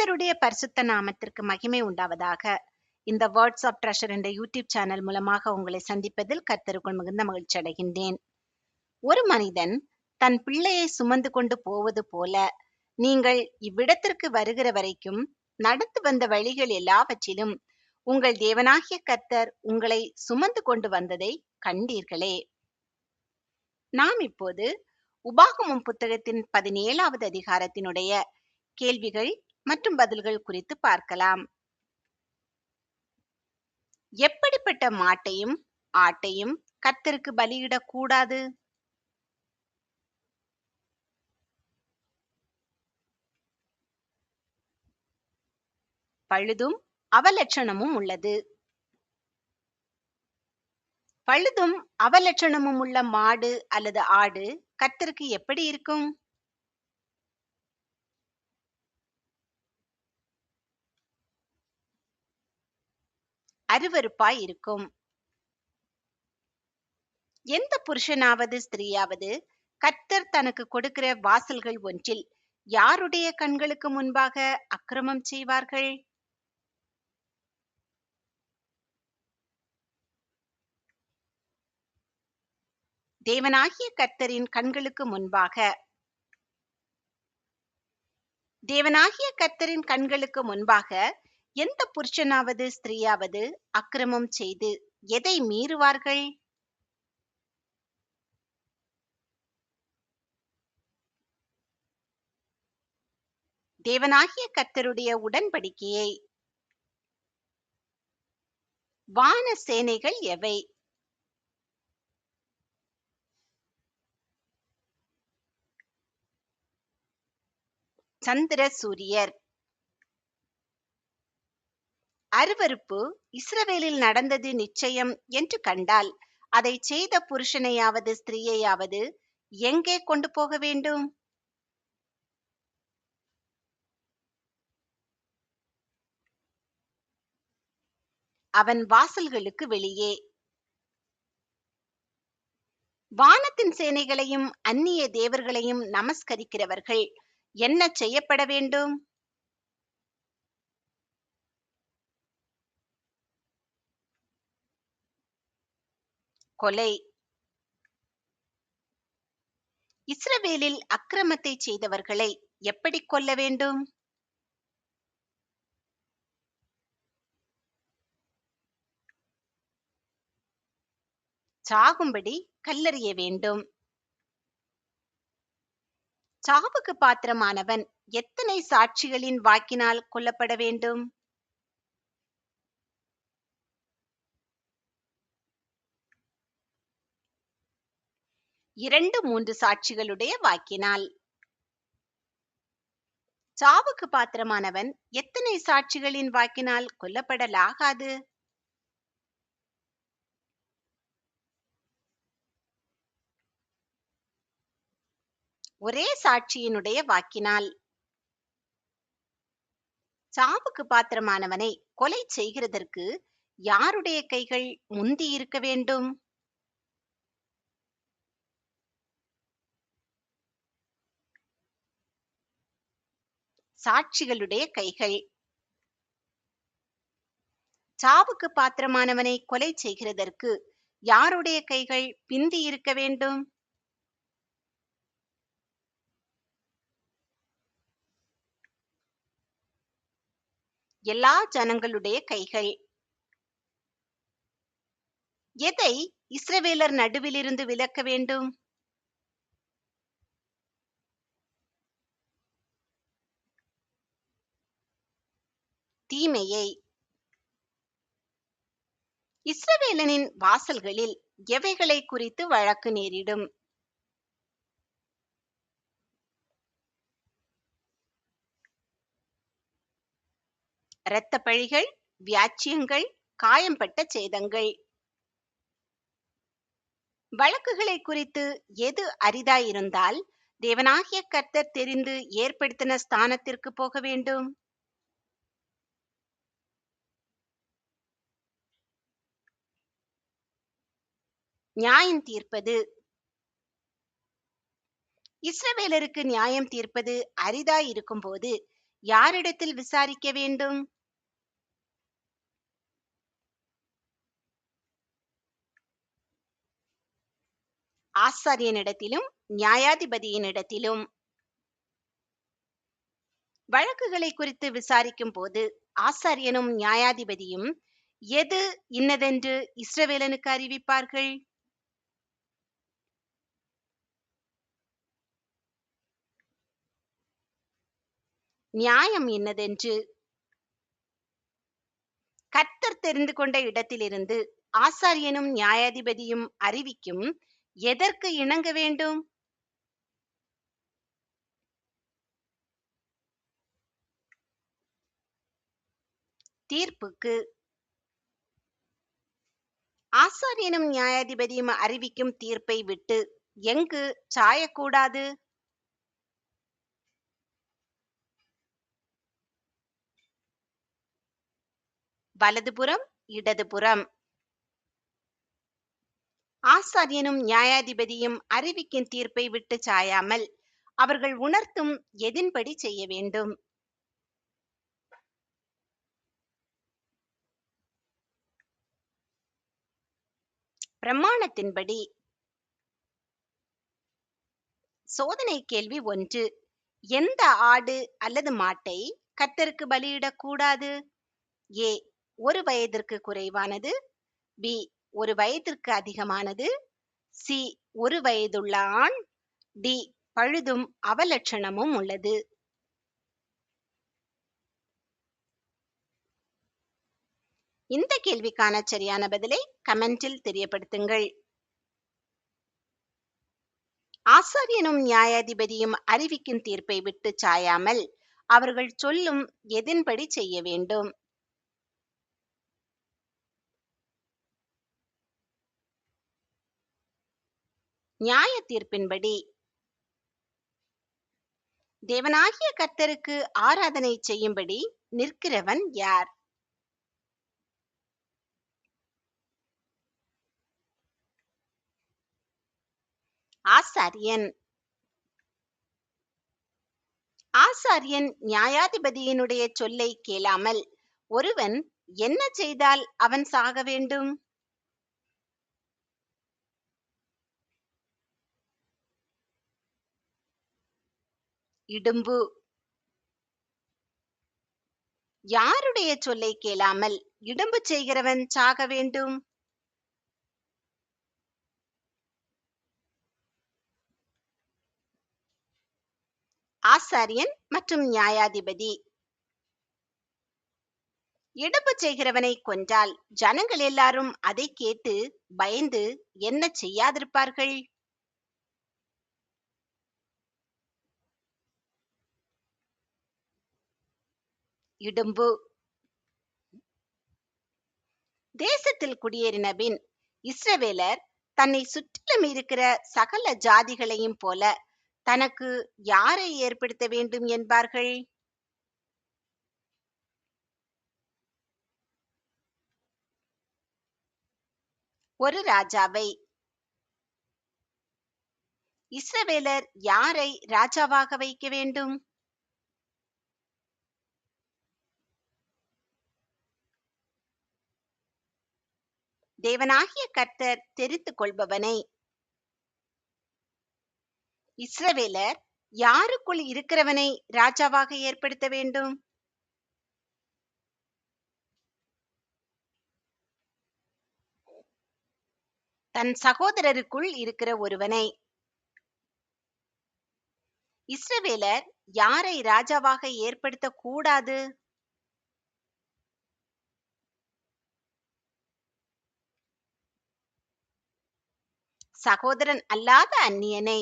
கர்த்தருடைய பரிசுத்த நாமத்திற்கு மகிமை உண்டாவதாக. இந்த வேர்ட்ஸ் ஆஃப் ட்ரெஷர் என்ற யூடியூப் சேனல் மூலமாக உங்களை சந்திப்பதில் கர்த்தருக்குள் மிகுந்த மகிழ்ச்சி அடைகின்றேன். ஒரு மனிதன் தன் பிள்ளையை சுமந்து கொண்டு போவது போல, நீங்கள் இவ்விடத்திற்கு வருகிற வரைக்கும் நடந்து வந்த வழிகள் எல்லாவற்றிலும் உங்கள் தேவனாகிய கர்த்தர் உங்களை சுமந்து கொண்டு வந்ததை கண்டீர்களே. நாம் இப்போது உபாகமம் புத்தகத்தின் 17வது அதிகாரத்தினுடைய கேள்விகள் மற்றும் பதில்கள் குறித்து பார்க்கலாம். எப்படிப்பட்ட மாட்டையும் ஆட்டையும் கர்த்தருக்கு பலியிடக் கூடாது? பழுதும் அவலட்சணமும் உள்ளது. பழுதும் அவலட்சணமும் உள்ள மாடு அல்லது ஆடு கர்த்தருக்கு எப்படி இருக்கும்? அருவருப்பாய் இருக்கும். எந்த புருஷனாவது ஸ்திரீயாவது கர்த்தர் தனக்கு கொடுக்கிற வாசல்கள் ஒன்றில் யாருடைய கண்களுக்கு முன்பாக அக்கிரமம் செய்வார்கள்? தேவனாகிய கர்த்தரின் கண்களுக்கு முன்பாக. தேவனாகிய கர்த்தரின் கண்களுக்கு முன்பாக எந்த புருஷனாவது ஸ்திரீயாவது அக்கிரமம் செய்து எதை மீறுவார்கள்? தேவனாகிய கர்த்தருடைய உடன்படிக்கையை. வான சேனைகள் எவை? சந்திர சூரியர். அருவருப்பு இஸ்ரவேலில் நடந்தது நிச்சயம் என்று கண்டால் அதை செய்த புருஷனையாவது ஸ்திரீயையாவது எங்கே கொண்டு போக வேண்டும்? அவன் வாசல்களுக்கு வெளியே. வானத்தின் சேனைகளையும் அந்நிய தேவர்களையும் நமஸ்கரிக்கிறவர்கள் என்ன செய்யப்பட வேண்டும்? கொலை. இஸ்ரவேலில் அக்கிரமத்தை செய்தவர்களை எப்படி கொல்ல வேண்டும்? சாகும்படி கல்லெறிய வேண்டும். சாவுக்கு பாத்திரமானவன் எத்தனை சாட்சிகளின் வாக்கினால் கொல்லப்பட வேண்டும்? 2-3 சாட்சிகளுடைய வாக்கினால். சாவுக்கு பாத்திரமானவன் எத்தனை சாட்சிகளின் வாக்கினால் கொல்லப்படலாகாது? ஒரே சாட்சியினுடைய வாக்கினால். சாவுக்கு பாத்திரமானவனை கொலை செய்கிறதற்கு யாருடைய கைகள் முந்தி இருக்க வேண்டும்? சாட்சிகளுடைய கைகள். சாவுக்கு பாத்திரமானவனை கொலை செய்கிறதற்கு யாருடைய கைகள் பிந்தி இருக்க வேண்டும்? எல்லா ஜனங்களுடைய கைகள். எதை இஸ்ரவேலர் நடுவிலிருந்து விலக்க வேண்டும்? தீமையை. இஸ்ரவேலனின் வாசல்களில் எவைகளை குறித்து வழக்கு நேரிடும்? இரத்த பழிகள், வியாச்சியங்கள், காயம்பட்ட சேதங்கள். வழக்குகளை குறித்து எது அரிதாயிருந்தால் தேவனாகிய கர்த்தர் தெரிந்து ஏற்படுத்தின ஸ்தானத்திற்கு போக வேண்டும்? நியாயம் தீர்ப்பது. இஸ்ரவேலருக்கு நியாயம் தீர்ப்பது அரிதாயிருக்கும் போது யாரிடத்தில் விசாரிக்க வேண்டும்? ஆசாரியனிடத்திலும் நியாயாதிபதியினிடத்திலும். வழக்குகளை குறித்து விசாரிக்கும் போது ஆசாரியனும் நியாயாதிபதியும் எது இன்னதென்று இஸ்ரவேலனுக்கு அறிவிப்பார்கள்? நியாயம் இன்னதென்று. கர்த்தர் தெரிந்து கொண்ட இடத்திலிருந்து ஆசாரியனும் நியாயாதிபதியும் அறிவிக்கும் எதற்கு இணங்க வேண்டும்? தீர்ப்புக்கு. ஆசாரியனும் நியாயாதிபதியும் அறிவிக்கும் தீர்ப்பை விட்டு எங்கு சாயக்கூடாது? வலதுபுறம், இடதுபுறம். ஆசாரியனும் நியாயாதிபதியும் அறிவிக்கும் தீர்ப்பை விட்டு சாயாமல் அவர்கள் உணர்த்தும் எதின்படி செய்ய வேண்டும். பிரமாணத்தின்படி. சோதனை கேள்வி 1. எந்த ஆடு அல்லது மாட்டை கர்த்தருக்கு பலியிடக்கூடாது? ஏ 1 வயதிற்கு குறைவானது, பி 1 வயதிற்கு அதிகமானது, சி 1 வயதுள்ள ஆண், டி பழுதும் அவலட்சணமும் உள்ளது. இந்த கேள்விக்கான சரியான பதிலை கமெண்டில் தெரியப்படுத்துங்கள். ஆசாரியனும் நியாயாதிபதியும் அறிவிக்கும் தீர்ப்பை விட்டு சாயாமல் அவர்கள் சொல்லும் எதின்படி செய்ய வேண்டும். நியாய தீர்ப்பின்படி. தேவனாகிய கர்த்தருக்கு ஆராதனை செய்யும்படி நிற்கிறவன் யார்? ஆசாரியன். ஆசாரியன் நியாயாதிபதியினுடைய சொல்லை கேளாமல் ஒருவன் என்ன செய்தால் அவன் சாக வேண்டும்? இடும்பு. யாருடைய சொல்லை கேளாமல் இடும்பு செய்கிறவன் சாக வேண்டும்? ஆசாரியன் மற்றும் நியாயாதிபதி. இடும்பு செய்கிறவனை கொன்றால் ஜனங்கள் எல்லாரும் அதை கேட்டு பயந்து என்ன செய்யாதிருப்பார்கள்? இடும்பு. தேசத்தில் குடியேறின பின் இஸ்ரவேலர் தன்னை சுற்றிலும் இருக்கிற சகல ஜாதிகளையும் போல தனக்கு யாரை ஏற்படுத்த வேண்டும் என்பார்கள்? ஒரு ராஜாவை. இஸ்ரவேலர் யாரை ராஜாவாக வைக்க வேண்டும்? தேவனாகிய கர்த்தர் தெரிந்து கொள்பவனை. இஸ்ரவேலர் யாருக்குள் இருக்கிறவனை ராஜாவாக ஏற்படுத்த வேண்டும்? தன் சகோதரருக்குள் இருக்கிற ஒருவனை. இஸ்ரவேலர் யாரை ராஜாவாக ஏற்படுத்த கூடாது? சகோதரன் அல்லாத அந்நியனை.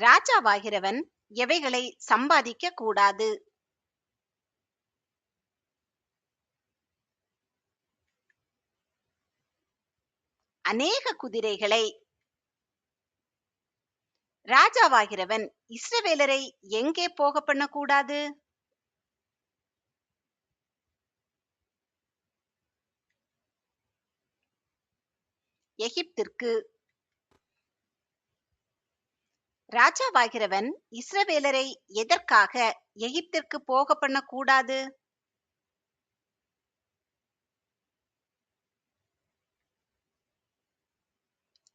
ராஜாவாகிறவன் எவைகளை சம்பாதிக்க கூடாது? அநேக குதிரைகளை. ராஜாவாகிறவன் இஸ்ரவேலரை எங்கே போக பண்ணக்கூடாது? எகிப்திற்கு. ராஜாவாகிறவன் இஸ்ரவேலரை எதற்காக எகிப்திற்கு போக பண்ணக்கூடாது?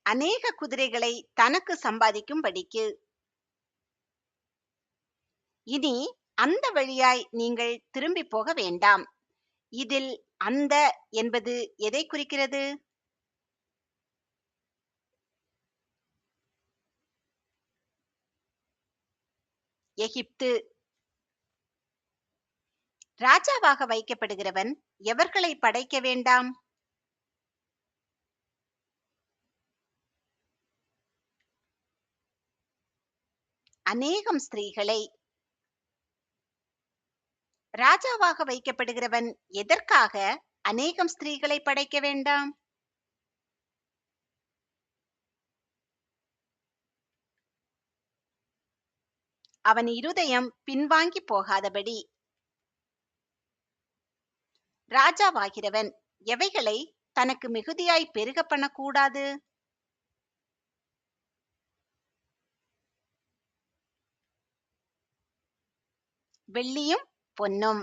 அநேக குதிரைகளை தனக்கு சம்பாதிக்கும்படிக்கு. இனி அந்த வழியாய் நீங்கள் திரும்பி போக வேண்டாம். இதில் அந்த என்பது எதை குறிக்கிறது? எகிப்து. ராஜாவாக வைக்கப்படுகிறவன் எவர்களை படைக்க வேண்டாம்? அநேகம் ஸ்திரீகளை. ராஜாவாக வைக்கப்படுகிறவன் எதற்காக அநேகம் ஸ்திரீகளை படைக்க வேண்டாம்? அவன் இருதயம் பின்வாங்கி போகாதபடி. ராஜாவாகிறவன் எவைகளை தனக்கு மிகுதியாய் பெருக பண்ணக்கூடாது? வெள்ளியும் பொன்னும்.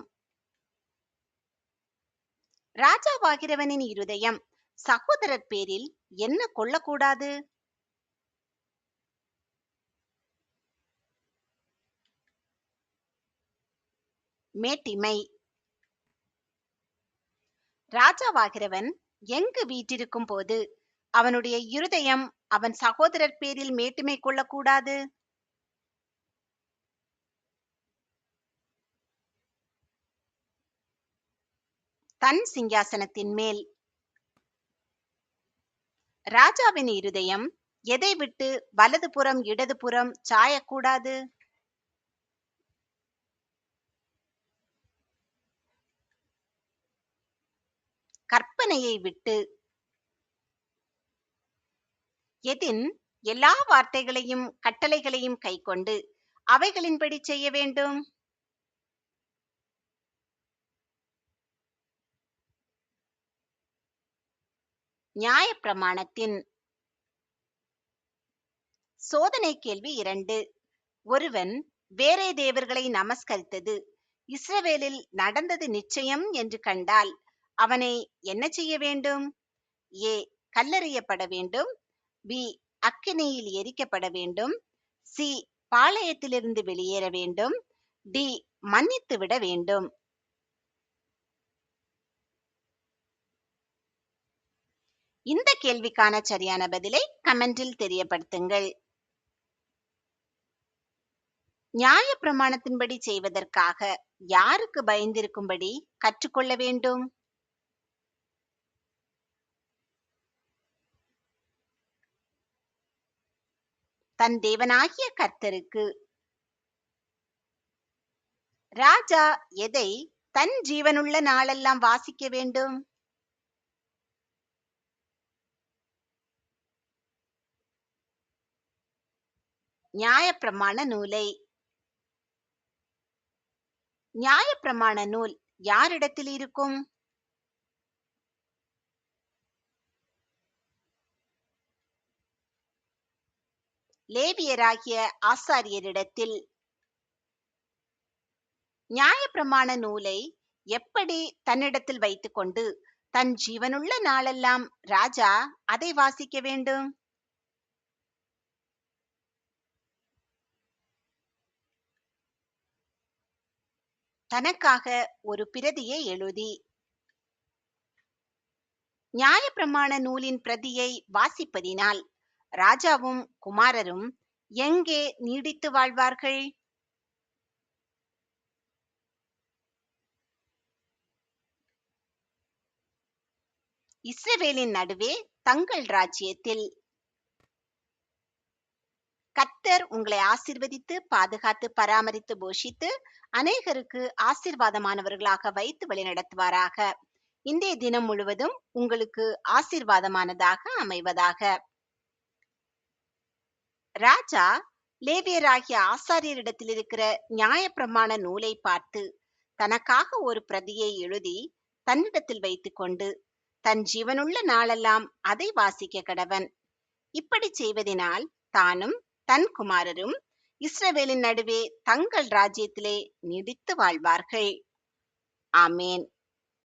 ராஜாவாகிறவனின் இருதயம் சகோதரர் பேரில் என்ன கொள்ளக்கூடாது? மேட்டிமை. ராஜாவாகிறவன் எங்கு வீற்றிருக்கும் போது அவனுடைய இருதயம் அவன் சகோதரர் பேரில் மேட்டிமை கொள்ளக்கூடாது? தன் சிங்காசனத்தின் மேல். ராஜாவின் இருதயம் எதை விட்டு வலதுபுறம் இடதுபுறம் சாயக்கூடாது? கற்பனையை விட்டு. எதின் எல்லா வார்த்தைகளையும் கட்டளைகளையும் கைக்கொண்டு அவைகளின்படி செய்ய வேண்டும்? நியாயப்பிரமாணத்தின். சோதனை கேள்வி 2. ஒருவன் வேறே தேவர்களை நமஸ்கரித்தது இஸ்ரவேலில் நடந்தது நிச்சயம் என்று கண்டால் அவனை என்ன செய்ய வேண்டும்? ஏ, கல்லெறியப்பட வேண்டும். பி, அக்கினியில் எரிக்கப்பட வேண்டும். சி, பாளையத்திலிருந்து வெளியேற வேண்டும். டி, மன்னித்து விட வேண்டும். இந்த கேள்விக்கான சரியான பதிலை கமெண்டில் தெரியப்படுத்துங்கள். நியாய பிரமாணத்தின்படி செய்வதற்காக யாருக்கு பயந்திருக்கும்படி கற்றுக்கொள்ள வேண்டும்? தன் தேவனாகிய கர்த்தருக்கு. ராஜா எதை தன் ஜீவனுள்ள நாளெல்லாம் வாசிக்க வேண்டும்? நியாயப்பிரமாண நூலை. நியாயப்பிரமாண நூல் யாரிடத்தில் இருக்கும்? லேவியராகிய ஆசாரியரிடத்தில். நியாயப்பிரமாண நூலை எப்படி தன்னிடத்தில் வைத்துக்கொண்டு தன் ஜீவனுள்ள நாளெல்லாம் ராஜா அதை வாசிக்க வேண்டும்? தனக்காக ஒரு பிரதியை எழுதி. நியாயப்பிரமாண நூலின் பிரதியை வாசிப்பதினால் ராஜாவும் குமாரரும் எங்கே நீடித்து வாழ்வார்கள்? இஸ்ரவேலின் நடுவே தங்கள் ராஜ்யத்தில். கர்த்தர் உங்களை ஆசீர்வதித்து பாதுகாத்து பராமரித்து போஷித்து அநேகருக்கு ஆசீர்வாதமானவர்களாக வைத்து வழிநடத்துவாராக. இன்றைய தினம் முழுவதும் உங்களுக்கு ஆசீர்வாதமானதாக அமைவதாக. ராஜா லேவியராகிய ஆசாரியரிடத்தில் இருக்கிற நியாயப்பிரமாண நூலை பார்த்து தனக்காக ஒரு பிரதியை எழுதி தன்னிடத்தில் வைத்துக்கொண்டு தன் ஜீவனுள்ள நாளெல்லாம் அதை வாசிக்க கடவன். இப்படி செய்வதினால் தானும் தன் குமாரரும் இஸ்ரவேலின் நடுவே தங்கள் ராஜ்யத்திலே நீடித்து வாழ்வார்கள். ஆமேன்.